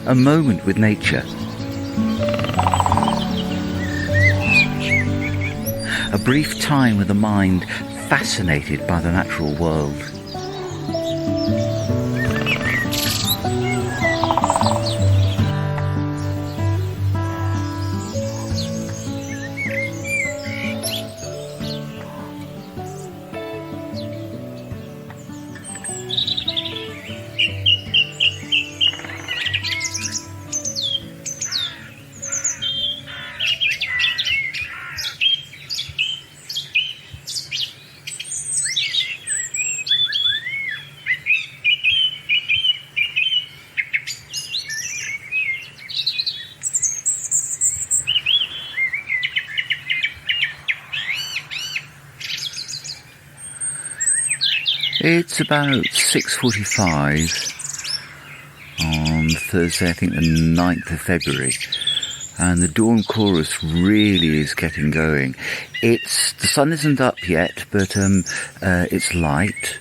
a moment with nature. A brief time with a mind fascinated by the natural world. It's about 6:45 on Thursday, I think the 9th of February, and the dawn chorus really is getting going. The sun isn't up yet, but it's light,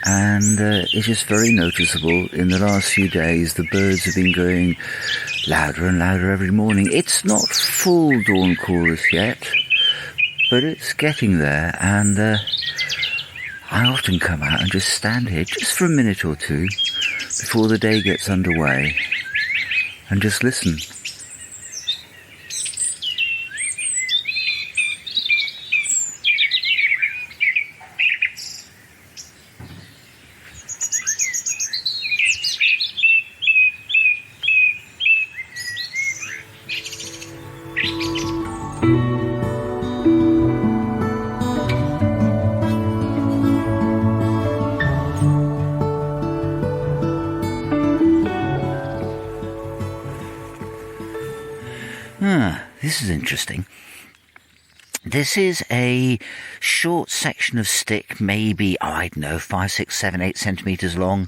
and it is very noticeable. In the last few days, the birds have been going louder and louder every morning. It's not full dawn chorus yet, but it's getting there, and I often come out and just stand here just for a minute or two before the day gets underway and just listen. This is interesting. This is a short section of stick, maybe, 5, 6, 7, 8 centimetres long,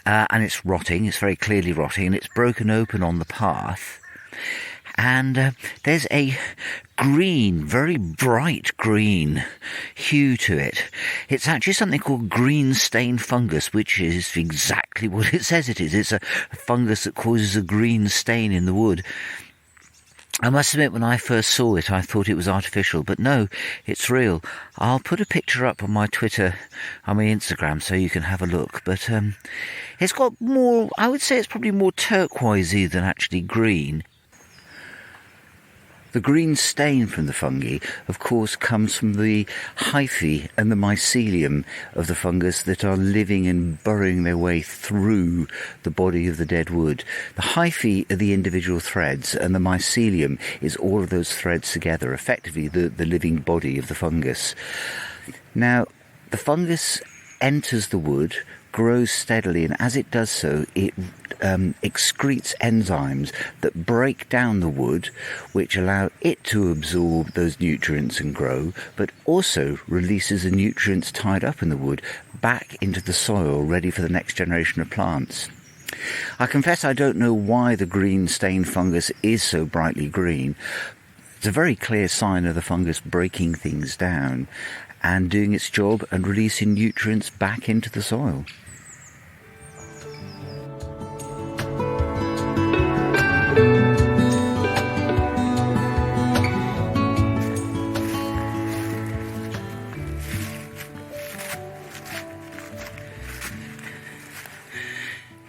and it's rotting. It's very clearly rotting, and it's broken open on the path. And there's a green, very bright green hue to it. It's actually something called green stain fungus, which is exactly what it says it is. It's a fungus that causes a green stain in the wood. I must admit, when I first saw it, I thought it was artificial, but no, it's real. I'll put a picture up on my Twitter, on my Instagram, so you can have a look. But it's got more, I would say it's probably more turquoisey than actually green. The green stain from the fungi, of course, comes from the hyphae and the mycelium of the fungus that are living and burrowing their way through the body of the dead wood. The hyphae are the individual threads, and the mycelium is all of those threads together, effectively the living body of the fungus. Now, the fungus enters the wood, grows steadily, and as it does so, it excretes enzymes that break down the wood, which allow it to absorb those nutrients and grow, but also releases the nutrients tied up in the wood back into the soil, ready for the next generation of plants. I confess I don't know why the green stain fungus is so brightly green. It's a very clear sign of the fungus breaking things down and doing its job and releasing nutrients back into the soil.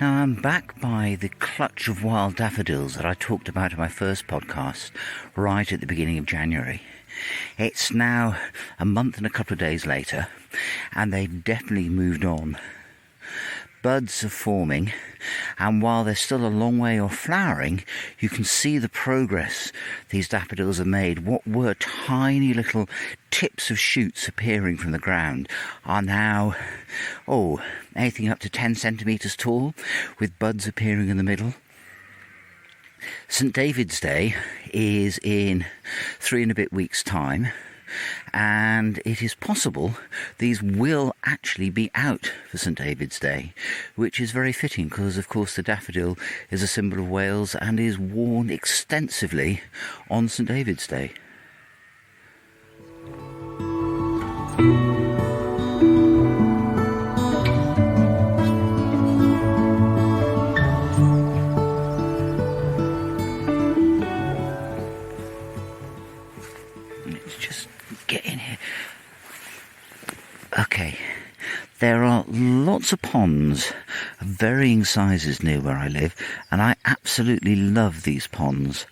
Now I'm back by the clutch of wild daffodils that I talked about in my first podcast right at the beginning of January. It's now a month and a couple of days later, and they've definitely moved on. Buds are forming, and while they're still a long way off flowering, you can see the progress these daffodils have made. What were tiny little tips of shoots appearing from the ground are now, anything up to 10 centimetres tall, with buds appearing in the middle. St. David's Day is in 3 and a bit weeks' time, and it is possible these will actually be out for St. David's Day, which is very fitting because, of course, the daffodil is a symbol of Wales and is worn extensively on St. David's Day. lots of ponds of varying sizes near where I live, and I absolutely love these ponds.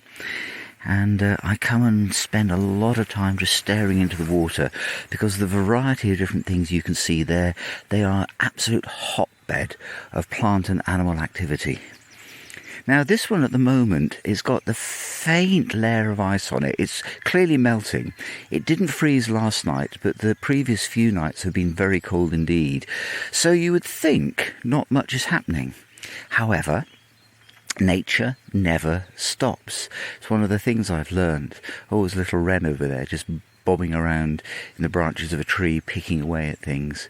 And I come and spend a lot of time just staring into the water because the variety of different things you can see there, they are absolute hotbed of plant and animal activity. Now this one at the moment has got the faint layer of ice on it. It's clearly melting. It didn't freeze last night, but the previous few nights have been very cold indeed. So you would think not much is happening. However, nature never stops. It's one of the things I've learned. Oh, there's a little wren over there just bobbing around in the branches of a tree, picking away at things.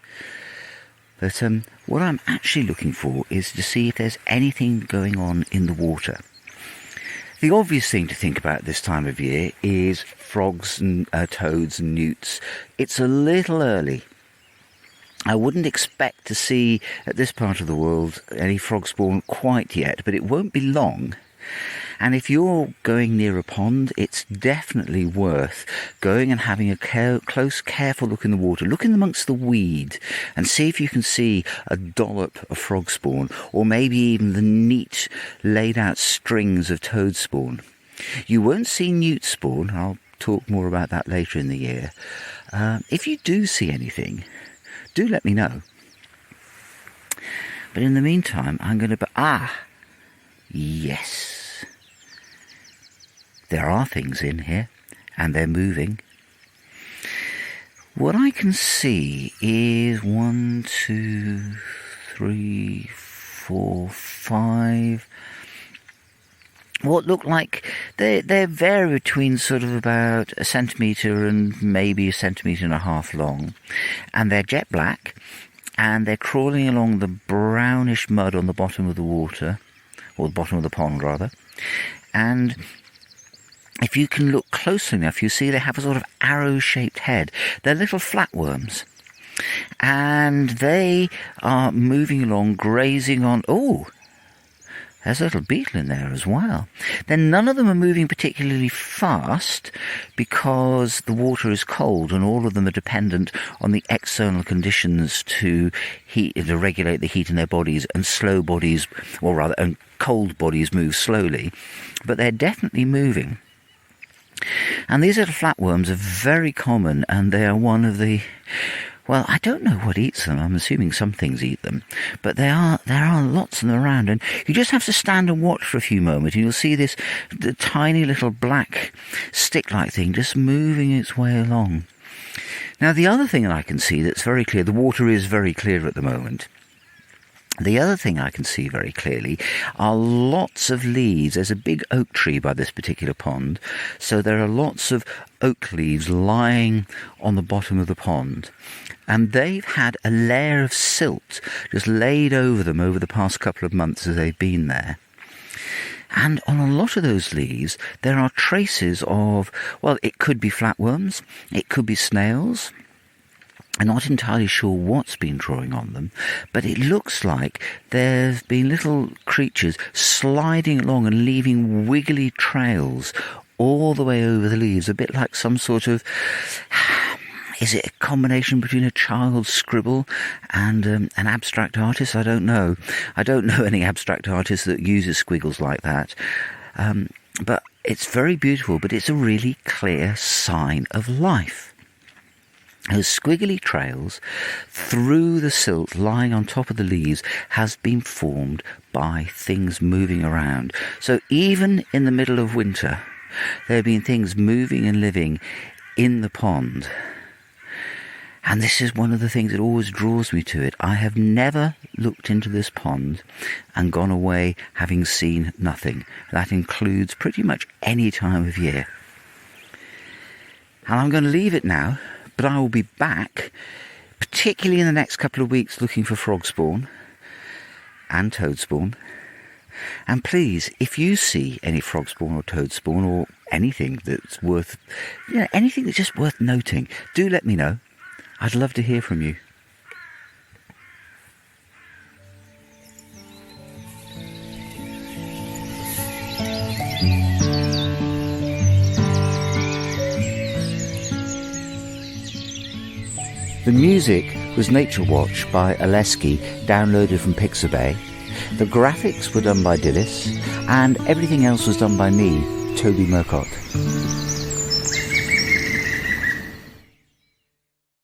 But what I'm actually looking for is to see if there's anything going on in the water. The obvious thing to think about this time of year is frogs and toads and newts. It's a little early. I wouldn't expect to see at this part of the world any frog spawn quite yet, but it won't be long. And if you're going near a pond, it's definitely worth going and having a close, careful look in the water. Look in amongst the weed and see if you can see a dollop of frog spawn, or maybe even the neat laid out strings of toad spawn. You won't see newt spawn. I'll talk more about that later in the year. If you do see anything, do let me know. But in the meantime, I'm going to... yes. There are things in here, and they're moving. What I can see is 1, 2, 3, 4, 5. What look like they vary between sort of about 1 centimetre and maybe 1.5 centimetres long, and they're jet black, and they're crawling along the brownish mud on the bottom of the water, or the bottom of the pond rather, and if you can look closely enough, you see they have a sort of arrow-shaped head. They're little flatworms. And they are moving along, grazing on... Oh, there's a little beetle in there as well. Then none of them are moving particularly fast because the water is cold and all of them are dependent on the external conditions to regulate the heat in their bodies, and and cold bodies move slowly. But they're definitely moving. And these little flatworms are very common, and they are one of the... Well, I don't know what eats them. I'm assuming some things eat them. But there are lots of them around, and you just have to stand and watch for a few moments, and you'll see the tiny little black stick-like thing just moving its way along. Now, the other thing that I can see that's very clear, the water is very clear at the moment. The other thing I can see very clearly are lots of leaves. There's a big oak tree by this particular pond, so there are lots of oak leaves lying on the bottom of the pond. And they've had a layer of silt just laid over them over the past couple of months as they've been there. And on a lot of those leaves, there are traces of, well, it could be flatworms, it could be snails. I'm not entirely sure what's been drawing on them, but it looks like there's been little creatures sliding along and leaving wiggly trails all the way over the leaves, a bit like some sort of... Is it a combination between a child's scribble and an abstract artist? I don't know. I don't know any abstract artist that uses squiggles like that. But it's very beautiful, but it's a really clear sign of life. Those squiggly trails through the silt lying on top of the leaves has been formed by things moving around. So even in the middle of winter, there have been things moving and living in the pond. And this is one of the things that always draws me to it. I have never looked into this pond and gone away having seen nothing. That includes pretty much any time of year. And I'm going to leave it now, but I will be back, particularly in the next couple of weeks, looking for frog spawn and toad spawn. And please, if you see any frog spawn or toad spawn or anything that's worth, anything that's just worth noting, do let me know. I'd love to hear from you. The music was Nature Watch by Oleski, downloaded from Pixabay. The graphics were done by Dillis, and everything else was done by me, Toby Murcott.